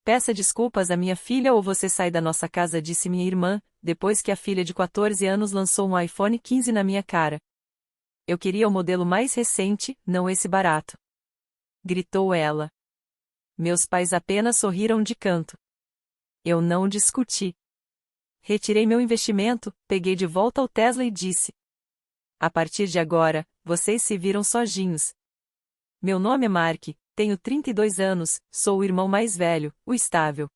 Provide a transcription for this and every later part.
Peça desculpas à minha filha ou você sai da nossa casa, disse minha irmã, depois que a filha de 14 anos lançou um iPhone 15 na minha cara. Eu queria o modelo mais recente, não esse barato. Gritou ela. Meus pais apenas sorriram de canto. Eu não discuti. Retirei meu investimento, peguei de volta o Tesla e disse: a partir de agora, vocês se viram sozinhos. Meu nome é Mark, tenho 32 anos, sou o irmão mais velho, o estável.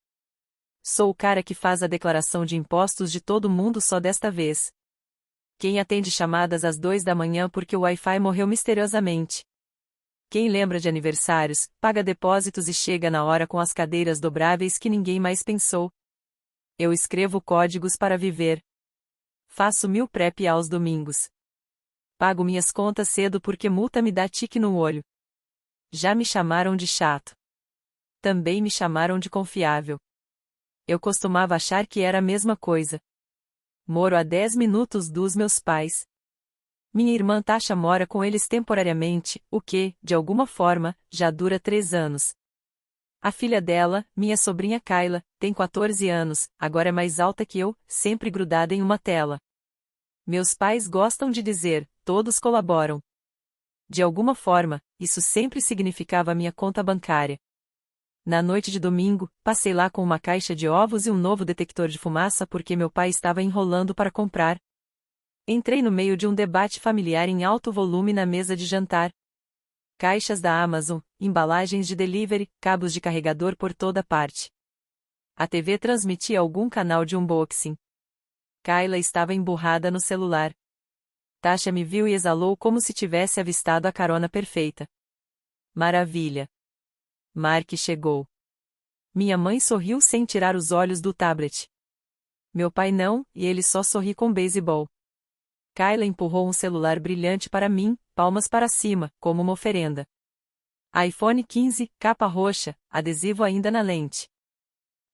Sou o cara que faz a declaração de impostos de todo mundo só desta vez. Quem atende chamadas às 2 da manhã porque o Wi-Fi morreu misteriosamente. Quem lembra de aniversários, paga depósitos e chega na hora com as cadeiras dobráveis que ninguém mais pensou. Eu escrevo códigos para viver. Faço meal prep aos domingos. Pago minhas contas cedo porque multa me dá tique no olho. Já me chamaram de chato. Também me chamaram de confiável. Eu costumava achar que era a mesma coisa. Moro a 10 minutos dos meus pais. Minha irmã Tasha mora com eles temporariamente, o que, de alguma forma, já dura 3 anos. A filha dela, minha sobrinha Kayla, tem 14 anos, agora é mais alta que eu, sempre grudada em uma tela. Meus pais gostam de dizer, todos colaboram. De alguma forma, isso sempre significava minha conta bancária. Na noite de domingo, passei lá com uma caixa de ovos e um novo detector de fumaça porque meu pai estava enrolando para comprar. Entrei no meio de um debate familiar em alto volume na mesa de jantar. Caixas da Amazon, embalagens de delivery, cabos de carregador por toda parte. A TV transmitia algum canal de unboxing. Kayla estava emburrada no celular. Tasha me viu e exalou como se tivesse avistado a carona perfeita. Maravilha! Mark chegou. Minha mãe sorriu sem tirar os olhos do tablet. Meu pai não, e ele só sorri com beisebol. Kayla empurrou um celular brilhante para mim, palmas para cima, como uma oferenda. iPhone 15, capa roxa, adesivo ainda na lente.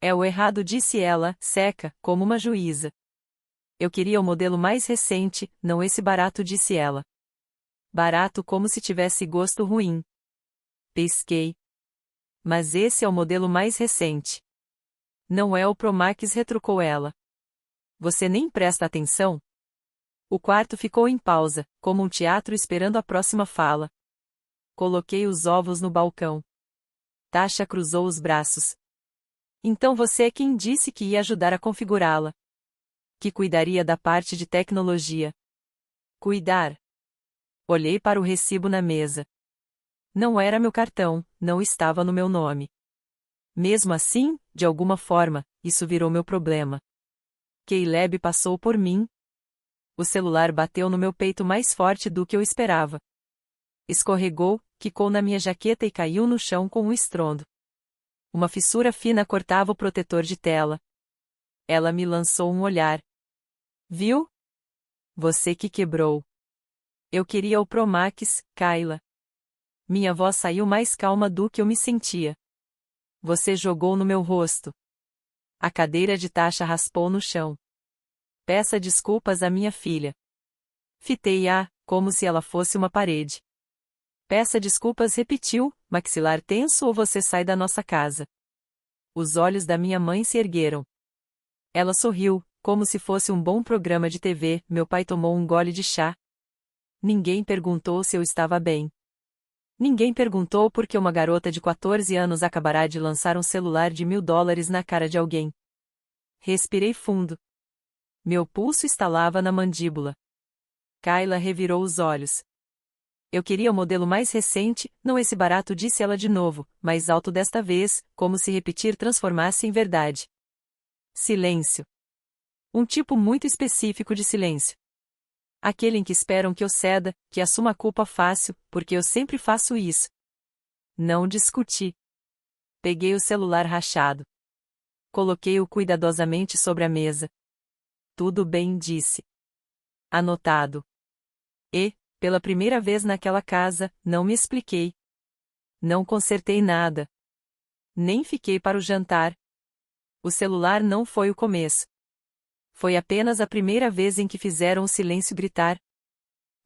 É o errado, disse ela, seca, como uma juíza. Eu queria o modelo mais recente, não esse barato, disse ela. Barato como se tivesse gosto ruim. Pesquei. Mas esse é o modelo mais recente. Não é o Pro Max, retrucou ela. Você nem presta atenção? O quarto ficou em pausa, como um teatro esperando a próxima fala. Coloquei os ovos no balcão. Tasha cruzou os braços. Então você é quem disse que ia ajudar a configurá-la. Que cuidaria da parte de tecnologia. Cuidar. Olhei para o recibo na mesa. Não era meu cartão, não estava no meu nome. Mesmo assim, de alguma forma, isso virou meu problema. Caleb passou por mim. O celular bateu no meu peito mais forte do que eu esperava. Escorregou, quicou na minha jaqueta e caiu no chão com um estrondo. Uma fissura fina cortava o protetor de tela. Ela me lançou um olhar. Viu? Você que quebrou. Eu queria o Pro Max, Kayla. Minha voz saiu mais calma do que eu me sentia. Você jogou no meu rosto. A cadeira de Tasha raspou no chão. Peça desculpas à minha filha. Fitei-a, como se ela fosse uma parede. Peça desculpas, repetiu, maxilar tenso, ou você sai da nossa casa. Os olhos da minha mãe se ergueram. Ela sorriu, como se fosse um bom programa de TV. Meu pai tomou um gole de chá. Ninguém perguntou se eu estava bem. Ninguém perguntou por que uma garota de 14 anos acabará de lançar um celular de $1.000 na cara de alguém. Respirei fundo. Meu pulso estalava na mandíbula. Kayla revirou os olhos. Eu queria o modelo mais recente, não esse barato, disse ela de novo, mais alto desta vez, como se repetir transformasse em verdade. Silêncio. Um tipo muito específico de silêncio. Aquele em que esperam que eu ceda, que assuma a culpa fácil, porque eu sempre faço isso. Não discuti. Peguei o celular rachado. Coloquei-o cuidadosamente sobre a mesa. Tudo bem, disse. Anotado. E, pela primeira vez naquela casa, não me expliquei. Não consertei nada. Nem fiquei para o jantar. O celular não foi o começo. Foi apenas a primeira vez em que fizeram o silêncio gritar.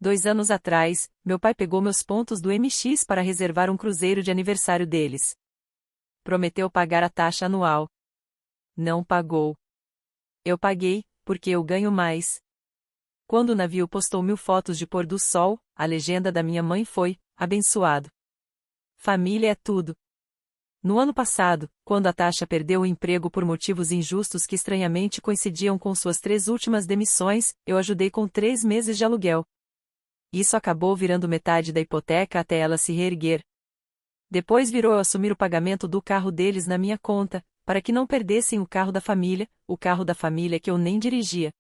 2 anos atrás, meu pai pegou meus pontos do MX para reservar um cruzeiro de aniversário deles. Prometeu pagar a taxa anual. Não pagou. Eu paguei, porque eu ganho mais. Quando o navio postou 1000 fotos de pôr do sol, a legenda da minha mãe foi: abençoado. Família é tudo. No ano passado, quando a Tasha perdeu o emprego por motivos injustos que estranhamente coincidiam com suas 3 últimas demissões, eu ajudei com 3 meses de aluguel. Isso acabou virando metade da hipoteca até ela se reerguer. Depois virou eu assumir o pagamento do carro deles na minha conta, para que não perdessem o carro da família que eu nem dirigia.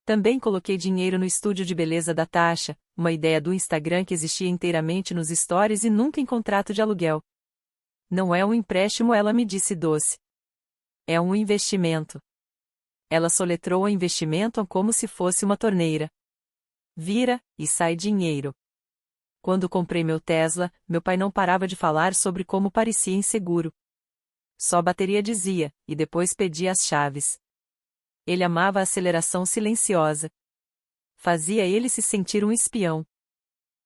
Também coloquei dinheiro no estúdio de beleza da Tasha, uma ideia do Instagram que existia inteiramente nos stories e nunca em contrato de aluguel. Não é um empréstimo, ela me disse doce. É um investimento. Ela soletrou o investimento como se fosse uma torneira. Vira, e sai dinheiro. Quando comprei meu Tesla, meu pai não parava de falar sobre como parecia inseguro. Só a bateria dizia, e depois pedia as chaves. Ele amava a aceleração silenciosa. Fazia ele se sentir um espião.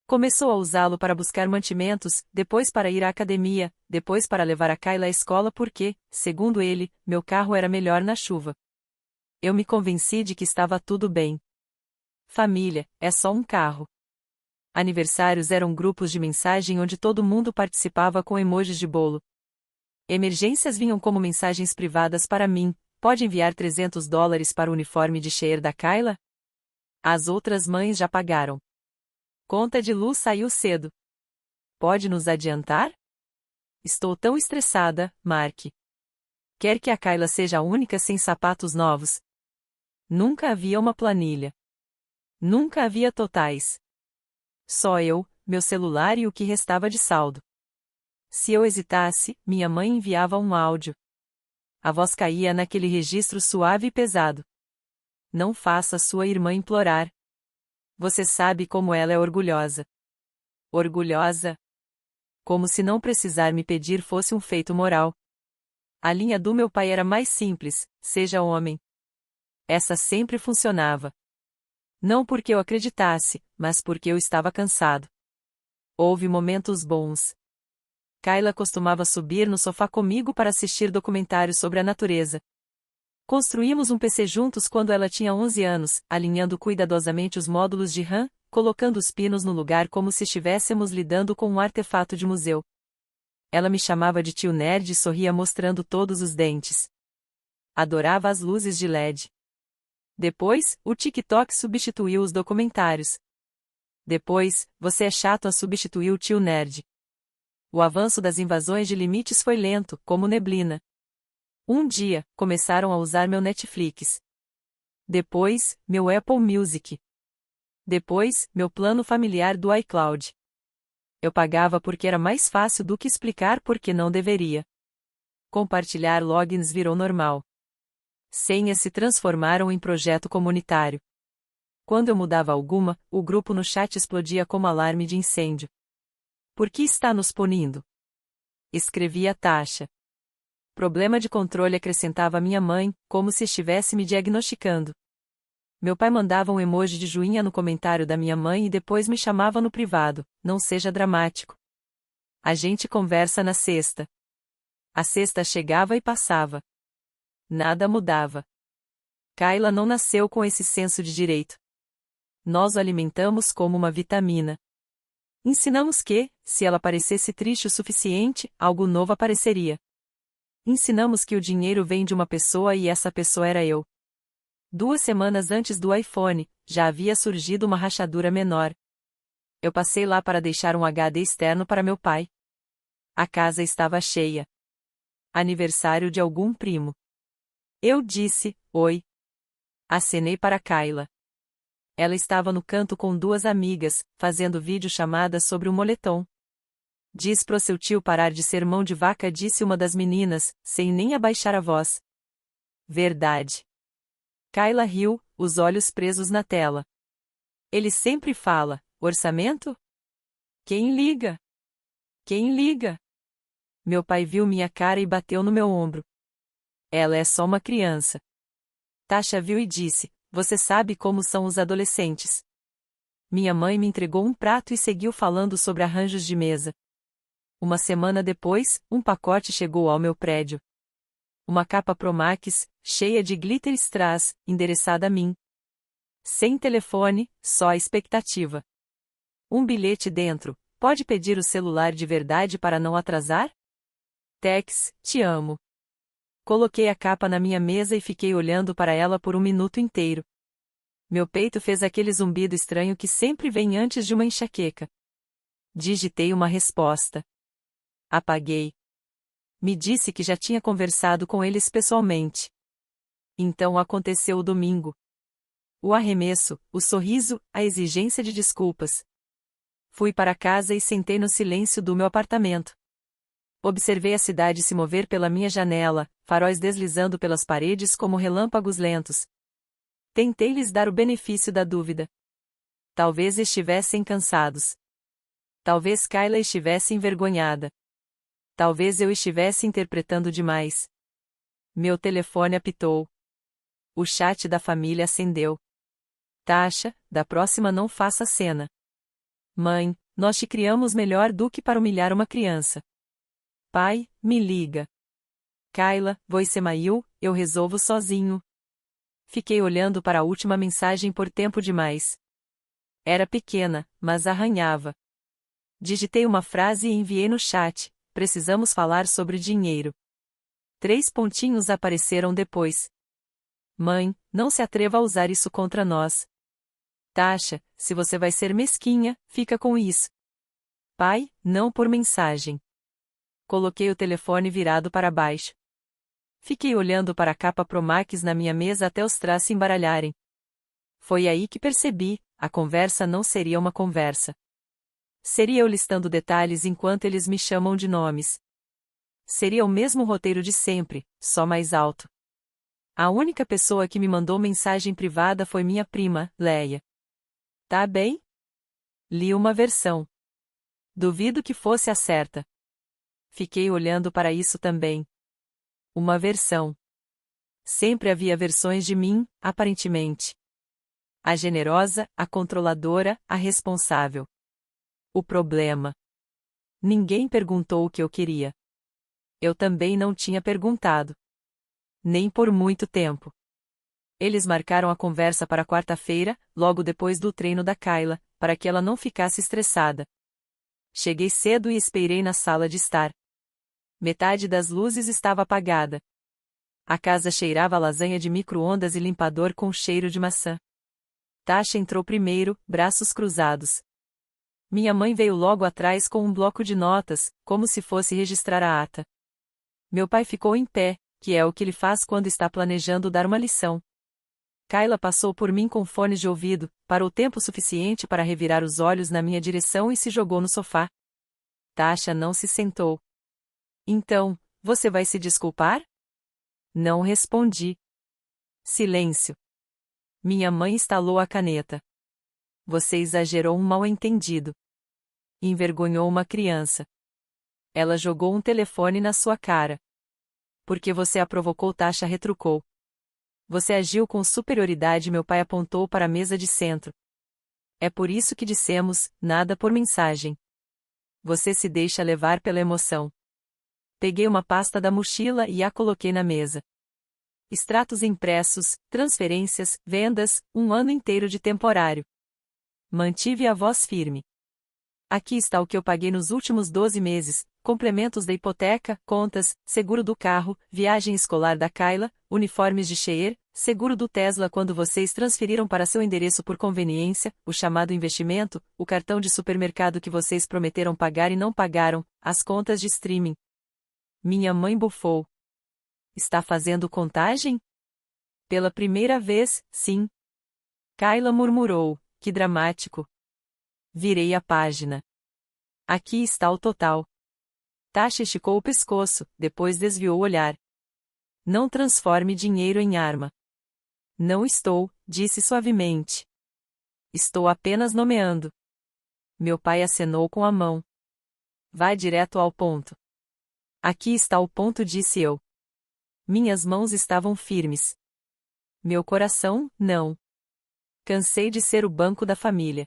Começou a usá-lo para buscar mantimentos, depois para ir à academia, depois para levar a Kayla à escola porque, segundo ele, meu carro era melhor na chuva. Eu me convenci de que estava tudo bem. Família, é só um carro. Aniversários eram grupos de mensagem onde todo mundo participava com emojis de bolo. Emergências vinham como mensagens privadas para mim: pode enviar $300 para o uniforme de cheer da Kayla? As outras mães já pagaram. Conta de luz saiu cedo. Pode nos adiantar? Estou tão estressada, Mark. Quer que a Kayla seja a única sem sapatos novos? Nunca havia uma planilha. Nunca havia totais. Só eu, meu celular e o que restava de saldo. Se eu hesitasse, minha mãe enviava um áudio. A voz caía naquele registro suave e pesado. Não faça sua irmã implorar. Você sabe como ela é orgulhosa. Orgulhosa? Como se não precisar me pedir fosse um feito moral. A linha do meu pai era mais simples: seja homem. Essa sempre funcionava. Não porque eu acreditasse, mas porque eu estava cansado. Houve momentos bons. Kayla costumava subir no sofá comigo para assistir documentários sobre a natureza. Construímos um PC juntos quando ela tinha 11 anos, alinhando cuidadosamente os módulos de RAM, colocando os pinos no lugar como se estivéssemos lidando com um artefato de museu. Ela me chamava de tio nerd e sorria mostrando todos os dentes. Adorava as luzes de LED. Depois, o TikTok substituiu os documentários. Depois, você é chato a substituir o tio nerd. O avanço das invasões de limites foi lento, como neblina. Um dia, começaram a usar meu Netflix. Depois, meu Apple Music. Depois, meu plano familiar do iCloud. Eu pagava porque era mais fácil do que explicar por que não deveria. Compartilhar logins virou normal. Senhas se transformaram em projeto comunitário. Quando eu mudava alguma, o grupo no chat explodia como alarme de incêndio. Por que está nos punindo? Escrevia Tasha. Problema de controle, acrescentava minha mãe, como se estivesse me diagnosticando. Meu pai mandava um emoji de joinha no comentário da minha mãe e depois me chamava no privado: não seja dramático. A gente conversa na sexta. A sexta chegava e passava. Nada mudava. Kayla não nasceu com esse senso de direito. Nós o alimentamos como uma vitamina. Ensinamos que, se ela parecesse triste o suficiente, algo novo apareceria. Ensinamos que o dinheiro vem de uma pessoa e essa pessoa era eu. 2 semanas antes do iPhone, já havia surgido uma rachadura menor. Eu passei lá para deixar um HD externo para meu pai. A casa estava cheia. Aniversário de algum primo. Eu disse: oi. Acenei para Kayla. Ela estava no canto com 2 amigas, fazendo videochamada sobre o moletom. Diz pro seu tio parar de ser mão de vaca, disse uma das meninas, sem nem abaixar a voz. Verdade. Kayla riu, os olhos presos na tela. Ele sempre fala: orçamento? Quem liga? Quem liga? Meu pai viu minha cara e bateu no meu ombro. Ela é só uma criança. Tasha viu e disse: você sabe como são os adolescentes. Minha mãe me entregou um prato e seguiu falando sobre arranjos de mesa. Uma semana depois, um pacote chegou ao meu prédio. Uma capa Promax, cheia de glitter strass, endereçada a mim. Sem telefone, só a expectativa. Um bilhete dentro: pode pedir o celular de verdade para não atrasar? Tex, te amo. Coloquei a capa na minha mesa e fiquei olhando para ela por um minuto inteiro. Meu peito fez aquele zumbido estranho que sempre vem antes de uma enxaqueca. Digitei uma resposta. Apaguei. Me disse que já tinha conversado com eles pessoalmente. Então aconteceu o domingo. O arremesso, o sorriso, a exigência de desculpas. Fui para casa e sentei no silêncio do meu apartamento. Observei a cidade se mover pela minha janela, faróis deslizando pelas paredes como relâmpagos lentos. Tentei lhes dar o benefício da dúvida. Talvez estivessem cansados. Talvez Kayla estivesse envergonhada. Talvez eu estivesse interpretando demais. Meu telefone apitou. O chat da família acendeu. Tasha, da próxima não faça cena. Mãe, nós te criamos melhor do que para humilhar uma criança. Pai, me liga. Kayla, Voicemail, eu resolvo sozinho. Fiquei olhando para a última mensagem por tempo demais. Era pequena, mas arranhava. Digitei uma frase e enviei no chat: precisamos falar sobre dinheiro. 3 pontinhos apareceram depois. Mãe, não se atreva a usar isso contra nós. Tasha, se você vai ser mesquinha, fica com isso. Pai, não por mensagem. Coloquei o telefone virado para baixo. Fiquei olhando para a capa Promax na minha mesa até os traços se embaralharem. Foi aí que percebi: a conversa não seria uma conversa. Seria eu listando detalhes enquanto eles me chamam de nomes. Seria o mesmo roteiro de sempre, só mais alto. A única pessoa que me mandou mensagem privada foi minha prima, Leia. Tá bem? Li uma versão. Duvido que fosse a certa. Fiquei olhando para isso também. Uma versão. Sempre havia versões de mim, aparentemente. A generosa, a controladora, a responsável. O problema. Ninguém perguntou o que eu queria. Eu também não tinha perguntado. Nem por muito tempo. Eles marcaram a conversa para quarta-feira, logo depois do treino da Kayla, para que ela não ficasse estressada. Cheguei cedo e esperei na sala de estar. Metade das luzes estava apagada. A casa cheirava a lasanha de micro-ondas e limpador com cheiro de maçã. Tasha entrou primeiro, braços cruzados. Minha mãe veio logo atrás com um bloco de notas, como se fosse registrar a ata. Meu pai ficou em pé, que é o que ele faz quando está planejando dar uma lição. Kayla passou por mim com fones de ouvido, parou tempo suficiente para revirar os olhos na minha direção e se jogou no sofá. Tasha não se sentou. Então, você vai se desculpar? Não respondi. Silêncio. Minha mãe estalou a caneta. Você exagerou um mal-entendido. Envergonhou uma criança. Ela jogou um telefone na sua cara. Porque você a provocou, Tasha retrucou. Você agiu com superioridade, meu pai apontou para a mesa de centro. É por isso que dissemos, nada por mensagem. Você se deixa levar pela emoção. Peguei uma pasta da mochila e a coloquei na mesa. Extratos impressos, transferências, vendas, um ano inteiro de temporário. Mantive a voz firme. Aqui está o que eu paguei nos últimos 12 meses, complementos da hipoteca, contas, seguro do carro, viagem escolar da Kayla, uniformes de Sheer, seguro do Tesla quando vocês transferiram para seu endereço por conveniência, o chamado investimento, o cartão de supermercado que vocês prometeram pagar e não pagaram, as contas de streaming. Minha mãe bufou. Está fazendo contagem? Pela primeira vez, sim. Kayla murmurou, que dramático. Virei a página. Aqui está o total. Tasha esticou o pescoço, depois desviou o olhar. Não transforme dinheiro em arma. Não estou, disse suavemente. Estou apenas nomeando. Meu pai acenou com a mão. Vá direto ao ponto. Aqui está o ponto, disse eu. Minhas mãos estavam firmes. Meu coração, não. Cansei de ser o banco da família.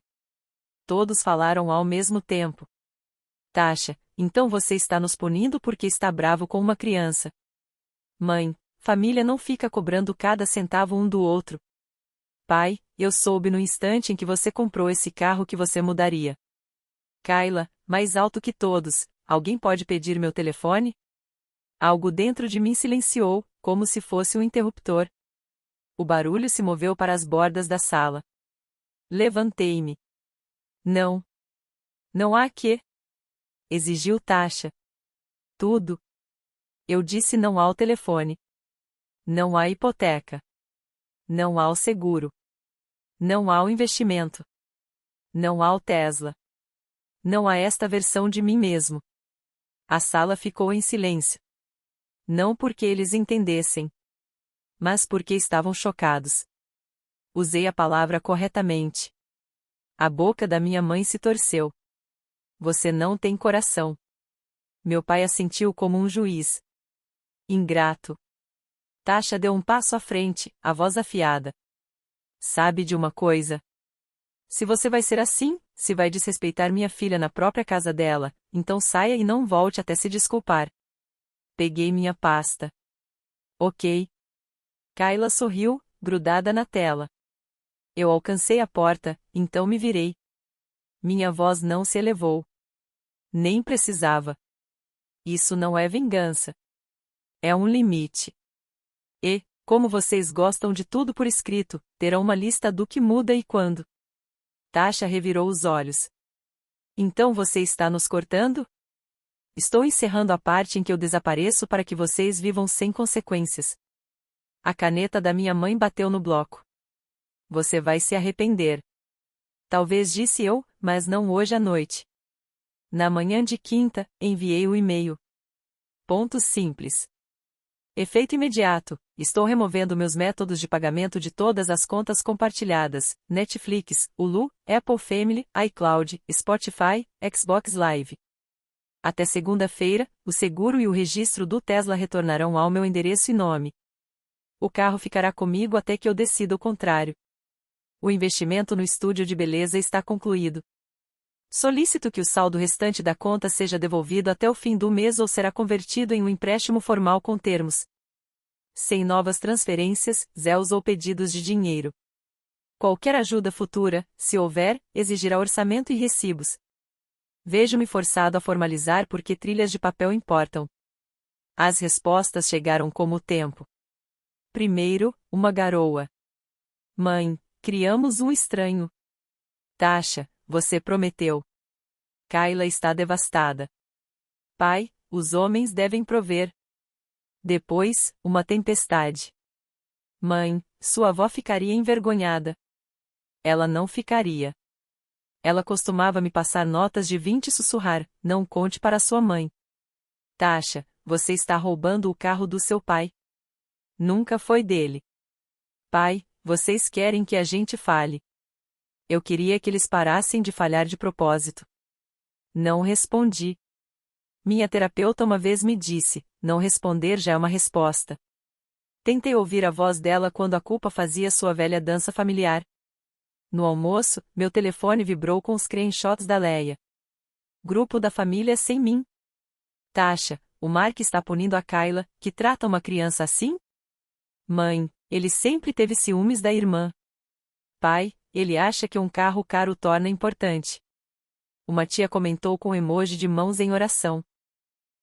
Todos falaram ao mesmo tempo. Tasha, então você está nos punindo porque está bravo com uma criança. Mãe, família não fica cobrando cada centavo um do outro. Pai, eu soube no instante em que você comprou esse carro que você mudaria. Kayla, mais alto que todos, alguém pode pedir meu telefone? Algo dentro de mim silenciou, como se fosse um interruptor. O barulho se moveu para as bordas da sala. Levantei-me. Não. Não há que. Exigiu Tasha. Tudo. Eu disse não ao telefone. Não há hipoteca. Não há o seguro. Não há o investimento. Não há o Tesla. Não há esta versão de mim mesmo. A sala ficou em silêncio. Não porque eles entendessem, mas porque estavam chocados. Usei a palavra corretamente. A boca da minha mãe se torceu. Você não tem coração. Meu pai assentiu como um juiz. Ingrato. Tasha deu um passo à frente, a voz afiada. Sabe de uma coisa? Se você vai ser assim, se vai desrespeitar minha filha na própria casa dela, então saia e não volte até se desculpar. Peguei minha pasta. Ok. Kayla sorriu, grudada na tela. Eu alcancei a porta, então me virei. Minha voz não se elevou. Nem precisava. Isso não é vingança. É um limite. E, como vocês gostam de tudo por escrito, terão uma lista do que muda e quando. Tasha revirou os olhos. Então você está nos cortando? Estou encerrando a parte em que eu desapareço para que vocês vivam sem consequências. A caneta da minha mãe bateu no bloco. Você vai se arrepender. Talvez disse eu, mas não hoje à noite. Na manhã de quinta, enviei o e-mail. Ponto simples. Efeito imediato. Estou removendo meus métodos de pagamento de todas as contas compartilhadas: Netflix, Hulu, Apple Family, iCloud, Spotify, Xbox Live. Até segunda-feira, o seguro e o registro do Tesla retornarão ao meu endereço e nome. O carro ficará comigo até que eu decida o contrário. O investimento no estúdio de beleza está concluído. Solicito que o saldo restante da conta seja devolvido até o fim do mês ou será convertido em um empréstimo formal com termos. Sem novas transferências, ZELs ou pedidos de dinheiro. Qualquer ajuda futura, se houver, exigirá orçamento e recibos. Vejo-me forçado a formalizar porque trilhas de papel importam. As respostas chegaram como o tempo. Primeiro, uma garoa. Mãe, criamos um estranho. Tasha, você prometeu. Kayla está devastada. Pai, os homens devem prover. Depois, uma tempestade. Mãe, sua avó ficaria envergonhada. Ela não ficaria. Ela costumava me passar notas de 20 e sussurrar: não conte para sua mãe. Tasha, você está roubando o carro do seu pai. Nunca foi dele. Pai, vocês querem que a gente fale. Eu queria que eles parassem de falhar de propósito. Não respondi. Minha terapeuta uma vez me disse: não responder já é uma resposta. Tentei ouvir a voz dela quando a culpa fazia sua velha dança familiar. No almoço, meu telefone vibrou com os screenshots da Leia. Grupo da família sem mim. Tasha, o Mark está punindo a Kayla, que trata uma criança assim? Mãe, ele sempre teve ciúmes da irmã. Pai, ele acha que um carro caro o torna importante. Uma tia comentou com emoji de mãos em oração.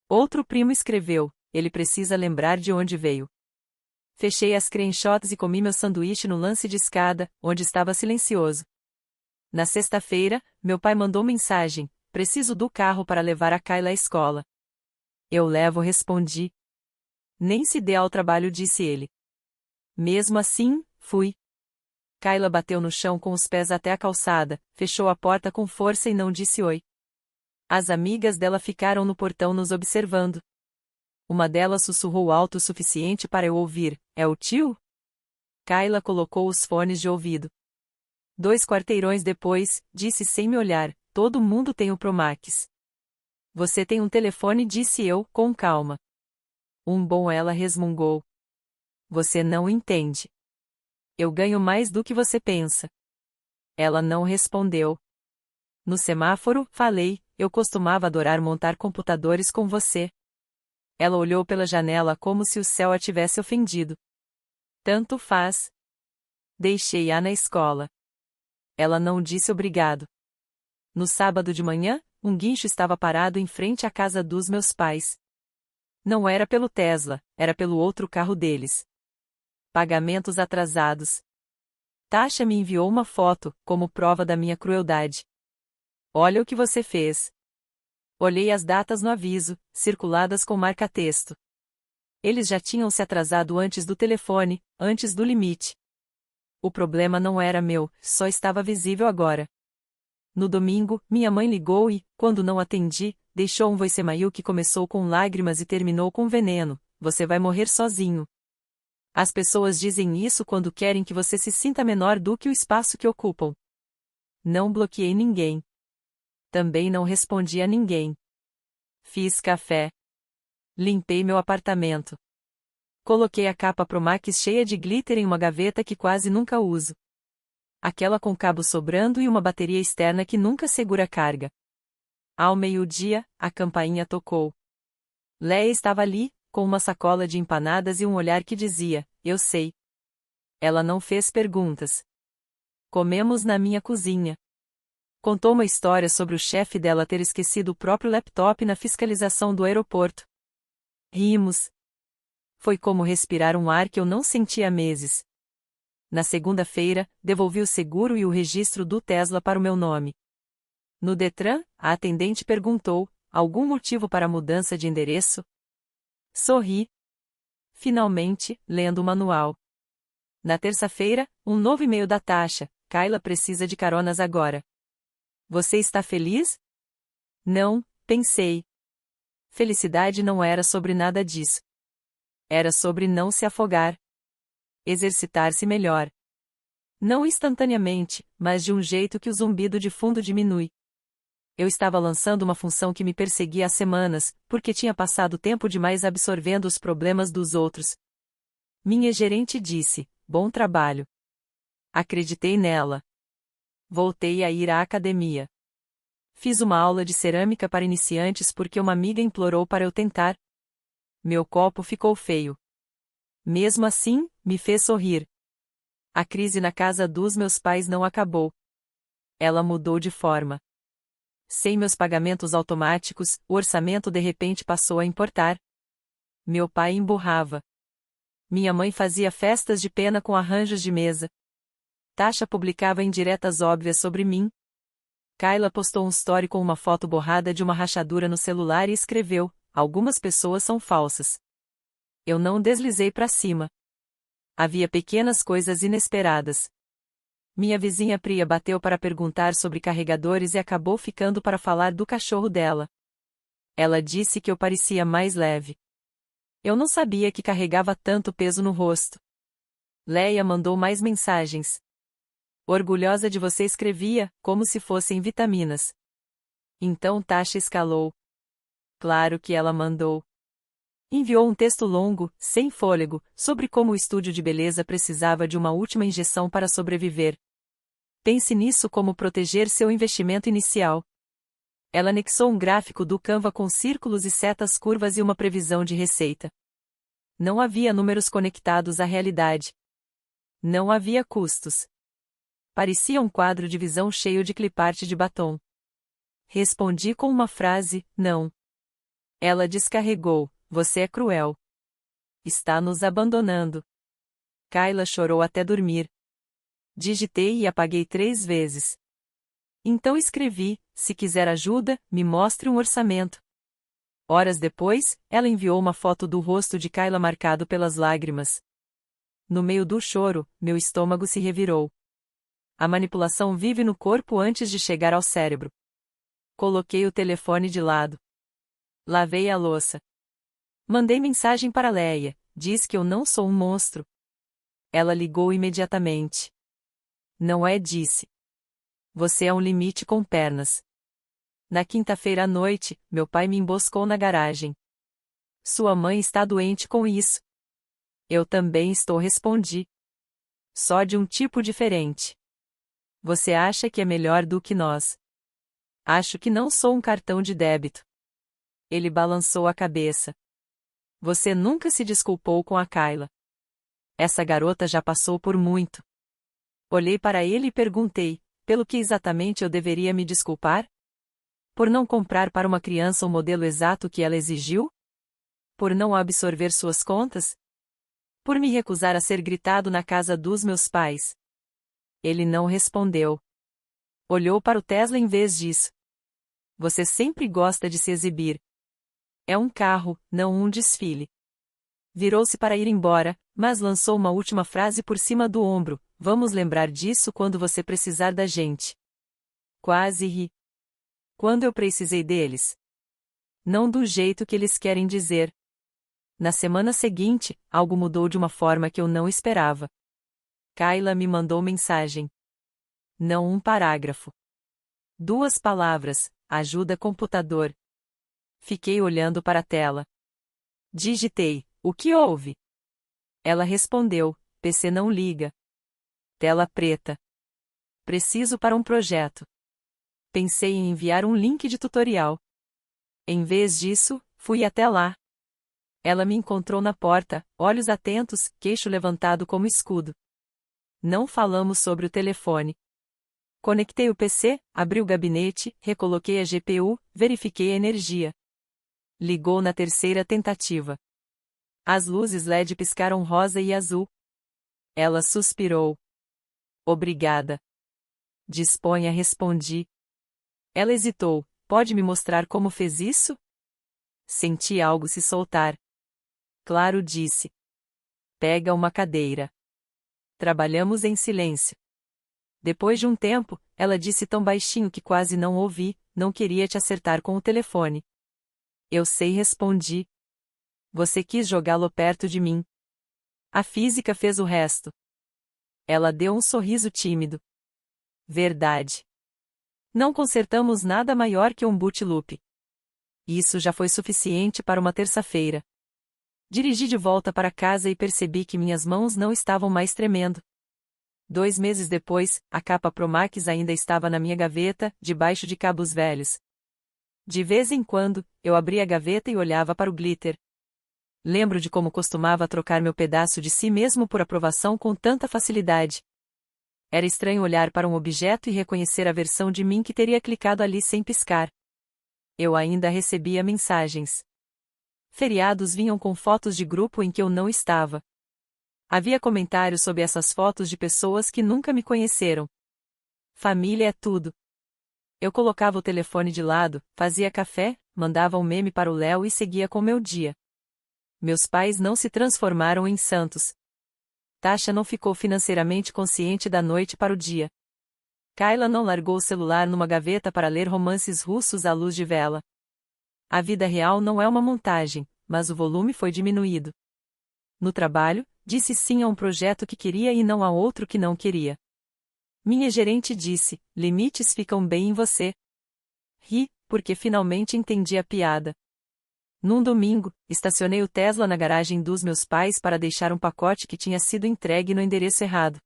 Outro primo escreveu: ele precisa lembrar de onde veio. Fechei as screenshots e comi meu sanduíche no lance de escada, onde estava silencioso. Na sexta-feira, meu pai mandou mensagem: preciso do carro para levar a Kayla à escola. Eu levo, respondi. Nem se dê ao trabalho, disse ele. Mesmo assim, fui. Kayla bateu no chão com os pés até a calçada, fechou a porta com força e não disse oi. As amigas dela ficaram no portão nos observando. Uma delas sussurrou alto o suficiente para eu ouvir: é o tio? Kayla colocou os fones de ouvido. 2 quarteirões depois, disse sem me olhar: todo mundo tem o Promax. Você tem um telefone, disse eu, com calma. Um bom, ela resmungou. Você não entende. Eu ganho mais do que você pensa. Ela não respondeu. No semáforo, falei: Eu costumava adorar montar computadores com você. Ela olhou pela janela como se o céu a tivesse ofendido. Tanto faz. Deixei-a na escola. Ela não disse obrigado. No sábado de manhã, um guincho estava parado em frente à casa dos meus pais. Não era pelo Tesla, era pelo outro carro deles. Pagamentos atrasados. Tasha me enviou uma foto, como prova da minha crueldade. Olha o que você fez. Olhei as datas no aviso, circuladas com marca-texto. Eles já tinham se atrasado antes do telefone, antes do limite. O problema não era meu, só estava visível agora. No domingo, minha mãe ligou e, quando não atendi, deixou um voicemail que começou com lágrimas e terminou com veneno: você vai morrer sozinho. As pessoas dizem isso quando querem que você se sinta menor do que o espaço que ocupam. Não bloqueei ninguém. Também não respondi a ninguém. Fiz café. Limpei meu apartamento. Coloquei a capa Pro Max cheia de glitter em uma gaveta que quase nunca uso. Aquela com cabo sobrando e uma bateria externa que nunca segura carga. Ao meio-dia, a campainha tocou. Leia estava ali, com uma sacola de empanadas e um olhar que dizia: eu sei. Ela não fez perguntas. Comemos na minha cozinha. Contou uma história sobre o chefe dela ter esquecido o próprio laptop na fiscalização do aeroporto. Rimos. Foi como respirar um ar que eu não sentia há meses. Na segunda-feira, devolvi o seguro e o registro do Tesla para o meu nome. No Detran, a atendente perguntou: algum motivo para a mudança de endereço? Sorri. Finalmente, lendo o manual. Na terça-feira, um novo e-mail da Tasha: Kayla precisa de caronas agora. Você está feliz? Não, pensei. Felicidade não era sobre nada disso. Era sobre não se afogar. Exercitar-se melhor. Não instantaneamente, mas de um jeito que o zumbido de fundo diminui. Eu estava lançando uma função que me perseguia há semanas, porque tinha passado tempo demais absorvendo os problemas dos outros. Minha gerente disse: bom trabalho. Acreditei nela. Voltei a ir à academia. Fiz uma aula de cerâmica para iniciantes porque uma amiga implorou para eu tentar. Meu copo ficou feio. Mesmo assim, me fez sorrir. A crise na casa dos meus pais não acabou. Ela mudou de forma. Sem meus pagamentos automáticos, o orçamento de repente passou a importar. Meu pai emburrava. Minha mãe fazia festas de pena com arranjos de mesa. Tasha publicava indiretas óbvias sobre mim. Kayla postou um story com uma foto borrada de uma rachadura no celular e escreveu: algumas pessoas são falsas. Eu não deslizei para cima. Havia pequenas coisas inesperadas. Minha vizinha Priya bateu para perguntar sobre carregadores e acabou ficando para falar do cachorro dela. Ela disse que eu parecia mais leve. Eu não sabia que carregava tanto peso no rosto. Leia mandou mais mensagens. Orgulhosa de você, escrevia, como se fossem vitaminas. Então Tasha escalou. Claro que ela mandou. Enviou um texto longo, sem fôlego, sobre como o estúdio de beleza precisava de uma última injeção para sobreviver. Pense nisso como proteger seu investimento inicial. Ela anexou um gráfico do Canva com círculos e setas curvas e uma previsão de receita. Não havia números conectados à realidade. Não havia custos. Parecia um quadro de visão cheio de clipart de batom. Respondi com uma frase: não. Ela descarregou: você é cruel. Está nos abandonando. Kayla chorou até dormir. Digitei e apaguei 3 vezes. Então escrevi: se quiser ajuda, me mostre um orçamento. Horas depois, ela enviou uma foto do rosto de Kayla marcado pelas lágrimas. No meio do choro, meu estômago se revirou. A manipulação vive no corpo antes de chegar ao cérebro. Coloquei o telefone de lado. Lavei a louça. Mandei mensagem para Leia: diz que eu não sou um monstro. Ela ligou imediatamente. Não é, disse. Você é um limite com pernas. Na quinta-feira à noite, meu pai me emboscou na garagem. Sua mãe está doente com isso. Eu também estou, respondi. Só de um tipo diferente. Você acha que é melhor do que nós? Acho que não sou um cartão de débito. Ele balançou a cabeça. Você nunca se desculpou com a Kayla. Essa garota já passou por muito. Olhei para ele e perguntei, pelo que exatamente eu deveria me desculpar? Por não comprar para uma criança o modelo exato que ela exigiu? Por não absorver suas contas? Por me recusar a ser gritado na casa dos meus pais? Ele não respondeu. Olhou para o Tesla em vez disso. Você sempre gosta de se exibir. É um carro, não um desfile. Virou-se para ir embora, mas lançou uma última frase por cima do ombro: vamos lembrar disso quando você precisar da gente. Quase ri. Quando eu precisei deles? Não do jeito que eles querem dizer. Na semana seguinte, algo mudou de uma forma que eu não esperava. Kayla me mandou mensagem. Não um parágrafo. 2 palavras: ajuda computador. Fiquei olhando para a tela. Digitei: o que houve? Ela respondeu: PC não liga. Tela preta. Preciso para um projeto. Pensei em enviar um link de tutorial. Em vez disso, fui até lá. Ela me encontrou na porta, olhos atentos, queixo levantado como escudo. Não falamos sobre o telefone. Conectei o PC, abri o gabinete, recoloquei a GPU, verifiquei a energia. Ligou na terceira tentativa. As luzes LED piscaram rosa e azul. Ela suspirou. Obrigada. Disponha, respondi. Ela hesitou. Pode me mostrar como fez isso? Senti algo se soltar. Claro, disse. Pega uma cadeira. Trabalhamos em silêncio. Depois de um tempo, ela disse tão baixinho que quase não ouvi: não queria te acertar com o telefone. Eu sei, respondi. Você quis jogá-lo perto de mim. A física fez o resto. Ela deu um sorriso tímido. Verdade. Não consertamos nada maior que um boot loop. Isso já foi suficiente para uma terça-feira. Dirigi de volta para casa e percebi que minhas mãos não estavam mais tremendo. 2 meses depois, a capa Pro Max ainda estava na minha gaveta, debaixo de cabos velhos. De vez em quando, eu abria a gaveta e olhava para o glitter. Lembro de como costumava trocar meu pedaço de si mesmo por aprovação com tanta facilidade. Era estranho olhar para um objeto e reconhecer a versão de mim que teria clicado ali sem piscar. Eu ainda recebia mensagens. Feriados vinham com fotos de grupo em que eu não estava. Havia comentários sobre essas fotos de pessoas que nunca me conheceram. Família é tudo. Eu colocava o telefone de lado, fazia café, mandava um meme para o Léo e seguia com meu dia. Meus pais não se transformaram em santos. Tasha não ficou financeiramente consciente da noite para o dia. Kayla não largou o celular numa gaveta para ler romances russos à luz de vela. A vida real não é uma montagem, mas o volume foi diminuído. No trabalho, disse sim a um projeto que queria e não a outro que não queria. Minha gerente disse: limites ficam bem em você. Ri, porque finalmente entendi a piada. Num domingo, estacionei o Tesla na garagem dos meus pais para deixar um pacote que tinha sido entregue no endereço errado.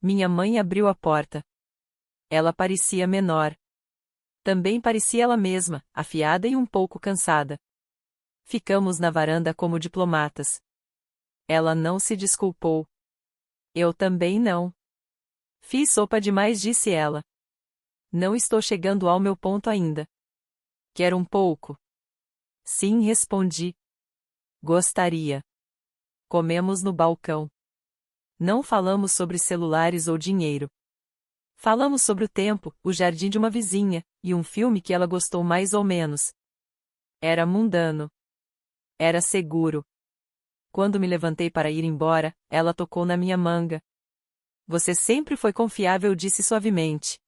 Minha mãe abriu a porta. Ela parecia menor. Também parecia ela mesma, afiada e um pouco cansada. Ficamos na varanda como diplomatas. Ela não se desculpou. Eu também não. Fiz sopa demais, disse ela. Não estou chegando ao meu ponto ainda. Quer um pouco? Sim, respondi. Gostaria. Comemos no balcão. Não falamos sobre celulares ou dinheiro. Falamos sobre o tempo, o jardim de uma vizinha, e um filme que ela gostou mais ou menos. Era mundano. Era seguro. Quando me levantei para ir embora, ela tocou na minha manga. Você sempre foi confiável, disse suavemente.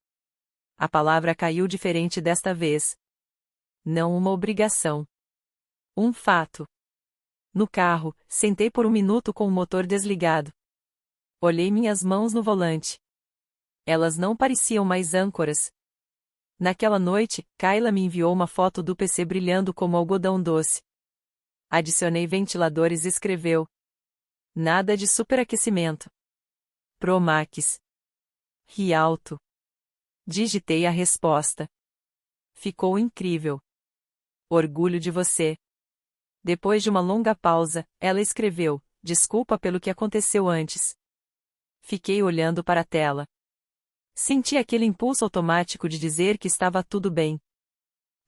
A palavra caiu diferente desta vez. Não uma obrigação. Um fato. No carro, sentei por um minuto com o motor desligado. Olhei minhas mãos no volante. Elas não pareciam mais âncoras. Naquela noite, Kayla me enviou uma foto do PC brilhando como algodão doce. Adicionei ventiladores e escreveu: nada de superaquecimento. Pro Max. Ri alto. Digitei a resposta. Ficou incrível. Orgulho de você. Depois de uma longa pausa, ela escreveu: desculpa pelo que aconteceu antes. Fiquei olhando para a tela. Senti aquele impulso automático de dizer que estava tudo bem.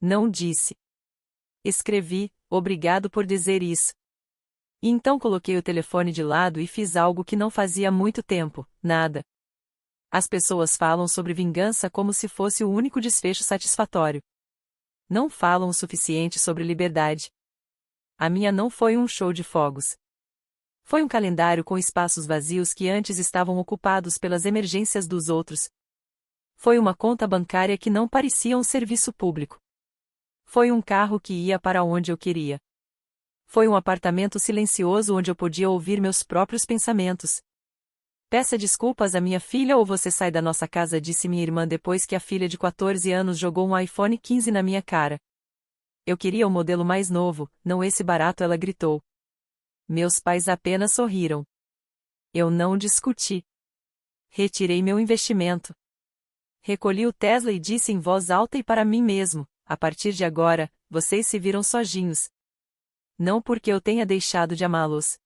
Não disse. Escrevi: obrigado por dizer isso. E então coloquei o telefone de lado e fiz algo que não fazia muito tempo: nada. As pessoas falam sobre vingança como se fosse o único desfecho satisfatório. Não falam o suficiente sobre liberdade. A minha não foi um show de fogos. Foi um calendário com espaços vazios que antes estavam ocupados pelas emergências dos outros. Foi uma conta bancária que não parecia um serviço público. Foi um carro que ia para onde eu queria. Foi um apartamento silencioso onde eu podia ouvir meus próprios pensamentos. Peça desculpas à minha filha ou você sai da nossa casa, disse minha irmã depois que a filha de 14 anos jogou um iPhone 15 na minha cara. Eu queria o modelo mais novo, não esse barato, ela gritou. Meus pais apenas sorriram. Eu não discuti. Retirei meu investimento. Recolhi o Tesla e disse em voz alta e para mim mesmo: a partir de agora, vocês se viram sozinhos. Não porque eu tenha deixado de amá-los.